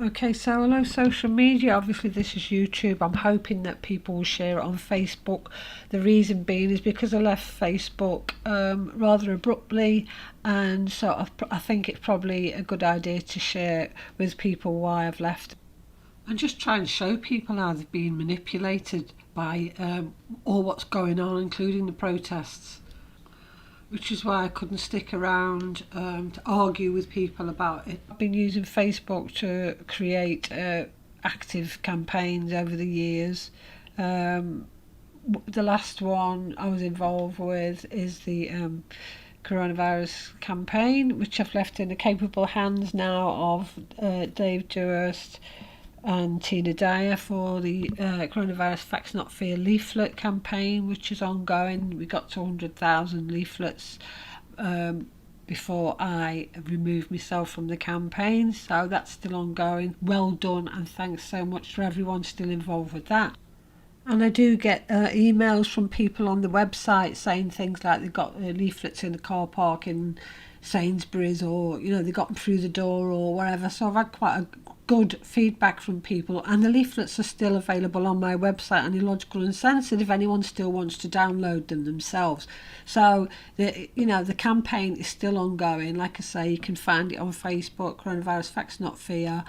Okay, so hello social media. Obviously, this is YouTube. I'm hoping that people will share it on Facebook. The reason being is because I left Facebook rather abruptly, and so I think it's probably a good idea to share with people why I've left and just try and show people how they've been manipulated by all what's going on, including the protests. Which is why I couldn't stick around to argue with people about it. I've been using Facebook to create active campaigns over the years. The last one I was involved with is the coronavirus campaign, which I've left in the capable hands now of Dave Dewhurst and Tina Dyer for the coronavirus Facts Not Fear leaflet campaign, which is ongoing. We got to 100,000 leaflets before I removed myself from the campaign, so that's still ongoing. Well done, and thanks so much for everyone still involved with that. And I do get emails from people on the website saying things like they've got leaflets in the car park in Sainsbury's, or they got them through the door or whatever. So I've had quite a good feedback from people, and the leaflets are still available on my website on Illogical Uncensored if anyone still wants to download them themselves. So the campaign is still ongoing. Like I say, you can find it on Facebook, Coronavirus Facts Not Fear.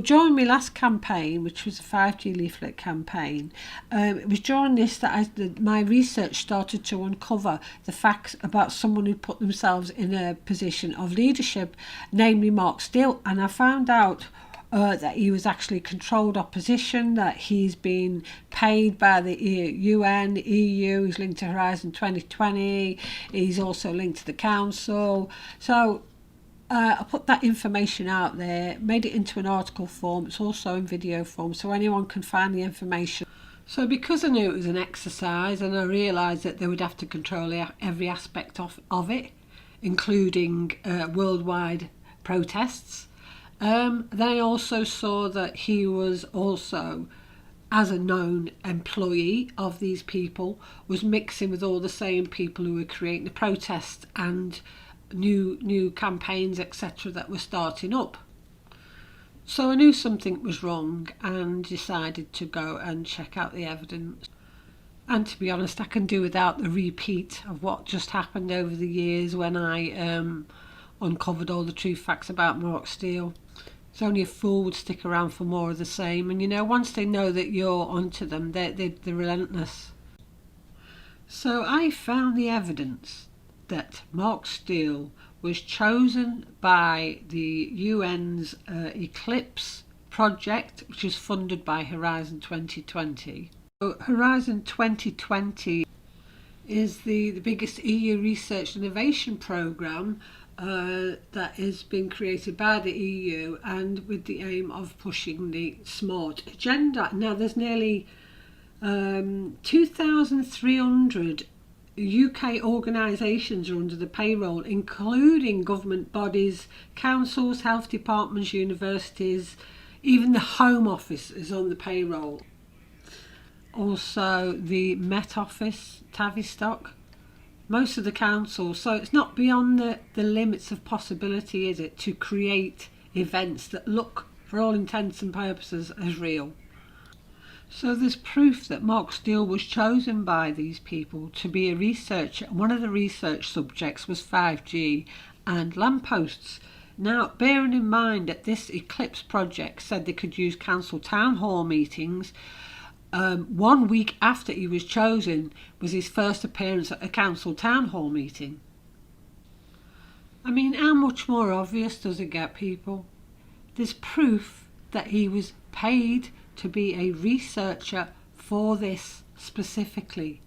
During my last campaign, which was a 5G leaflet campaign, it was during this that my research started to uncover the facts about someone who put themselves in a position of leadership, namely Mark Steele, and I found out that he was actually controlled opposition, that he's been paid by the UN, EU, he's linked to Horizon 2020, he's also linked to the council. So I put that information out there, made it into an article form. It's also in video form, so anyone can find the information. So because I knew it was an exercise, and I realised that they would have to control every aspect of it, including worldwide protests, then I also saw that he was also, as a known employee of these people, was mixing with all the same people who were creating the protests and new campaigns, etc., that were starting up. So I knew something was wrong and decided to go and check out the evidence. And to be honest, I can do without the repeat of what just happened over the years when I uncovered all the true facts about Mark Steele. It's only a fool would stick around for more of the same, and once they know that you're onto them, they're relentless. So I found the evidence that Mark Steele was chosen by the UN's Eclipse project, which is funded by Horizon 2020. So Horizon 2020 is the biggest EU research innovation programme that has been created by the EU, and with the aim of pushing the smart agenda. Now there's nearly 2,300 UK organisations are under the payroll, including government bodies, councils, health departments, universities, even the Home Office is on the payroll. Also the Met Office, Tavistock, most of the councils. So it's not beyond the limits of possibility, is it, to create events that look, for all intents and purposes, as real. So there's proof that Mark Steele was chosen by these people to be a researcher. One of the research subjects was 5G and lampposts. Now, bearing in mind that this Eclipse project said they could use council town hall meetings, 1 week after he was chosen was his first appearance at a council town hall meeting. I mean, how much more obvious does it get, people? There's proof that he was paid to be a researcher for this specifically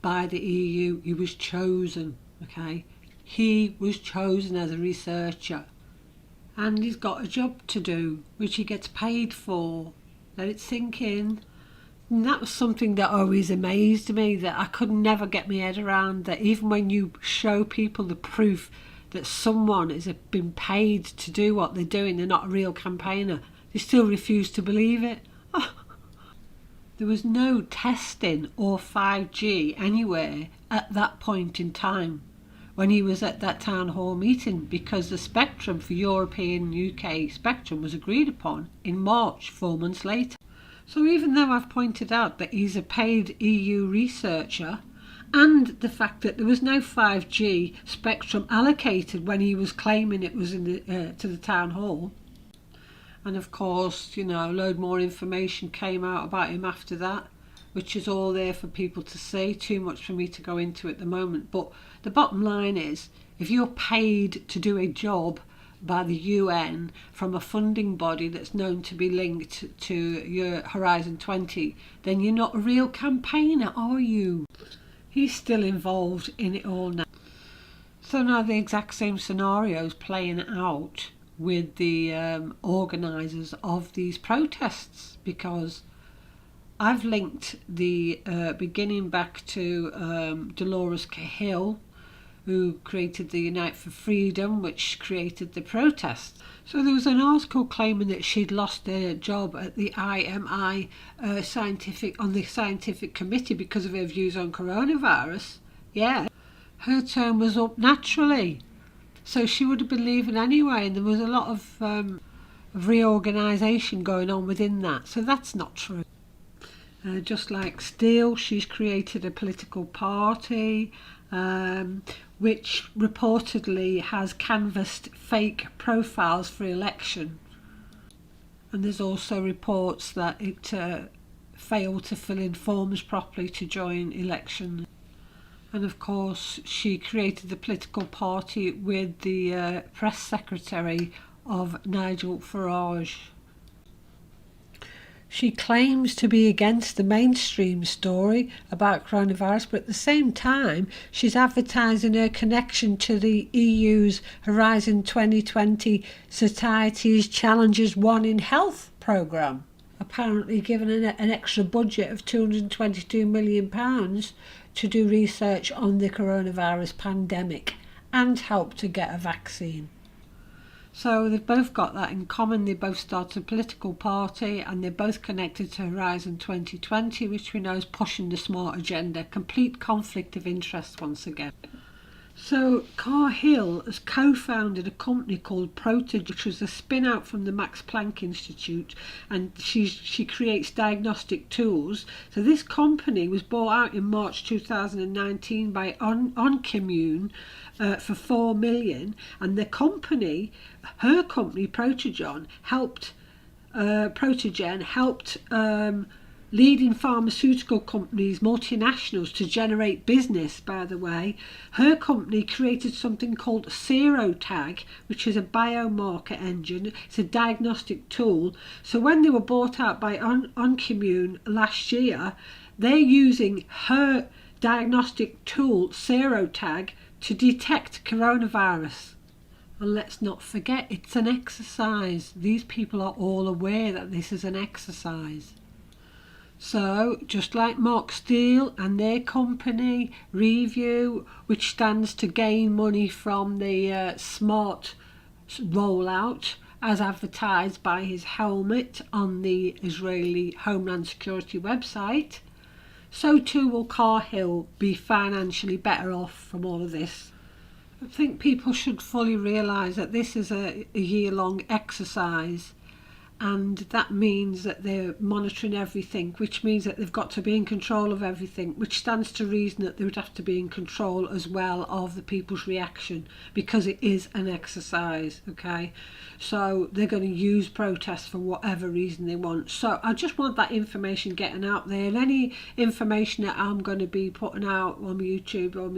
by the EU. He was chosen, okay? He was chosen as a researcher, and he's got a job to do, which he gets paid for. Let it sink in. And that was something that always amazed me, that I could never get my head around, that even when you show people the proof that someone has been paid to do what they're doing, they're not a real campaigner, they still refuse to believe it. There was no testing or 5G anywhere at that point in time when he was at that town hall meeting, because the spectrum for European UK spectrum was agreed upon in March, 4 months later. So even though I've pointed out that he's a paid EU researcher, and the fact that there was no 5G spectrum allocated when he was claiming it was in to the town hall, and of course, a load more information came out about him after that, which is all there for people to see. Too much for me to go into at the moment. But the bottom line is, if you're paid to do a job by the UN from a funding body that's known to be linked to your Horizon 20, then you're not a real campaigner, are you? He's still involved in it all now. So now the exact same scenario is playing out with the organisers of these protests, because I've linked the beginning back to Dolores Cahill, who created the Unite for Freedom, which created the protests. So there was an article claiming that she'd lost her job at the IMI on the scientific committee because of her views on coronavirus. Yeah, her term was up naturally. So she would have been leaving anyway, and there was a lot of reorganisation going on within that. So that's not true. Just like Steele, she's created a political party which reportedly has canvassed fake profiles for election. And there's also reports that it failed to fill in forms properly to join elections. And of course, she created the political party with the press secretary of Nigel Farage. She claims to be against the mainstream story about coronavirus, but at the same time, she's advertising her connection to the EU's Horizon 2020 Society's Challenges 1 in Health programme, apparently given an extra budget of £222 million to do research on the coronavirus pandemic and help to get a vaccine. So they've both got that in common. They both started a political party, and they're both connected to Horizon 2020, which we know is pushing the smart agenda. Complete conflict of interest once again. So Cahill has co-founded a company called Protogen, which was a spin-out from the Max Planck Institute, and she creates diagnostic tools. So this company was bought out in March 2019 by OnCommune for $4 million, and her company Protogen helped leading pharmaceutical companies, multinationals, to generate business. By the way, her company created something called SeroTag, which is a biomarker engine. It's a diagnostic tool. So when they were bought out by OnCommune last year, they're using her diagnostic tool, SeroTag, to detect coronavirus. And let's not forget, it's an exercise. These people are all aware that this is an exercise. So, just like Mark Steele and their company, Review, which stands to gain money from the smart rollout, as advertised by his helmet on the Israeli Homeland Security website, so too will Cahill be financially better off from all of this. I think people should fully realise that this is a year-long exercise, and that means that they're monitoring everything, which means that they've got to be in control of everything, which stands to reason that they would have to be in control as well of the people's reaction, because it is an exercise. Okay, so they're going to use protests for whatever reason they want. So I just want that information getting out there, and any information that I'm going to be putting out on my YouTube or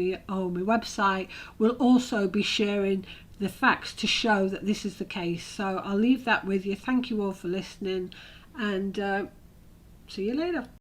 my website will also be sharing the facts to show that this is the case. So I'll leave that with you. Thank you all for listening, and see you later.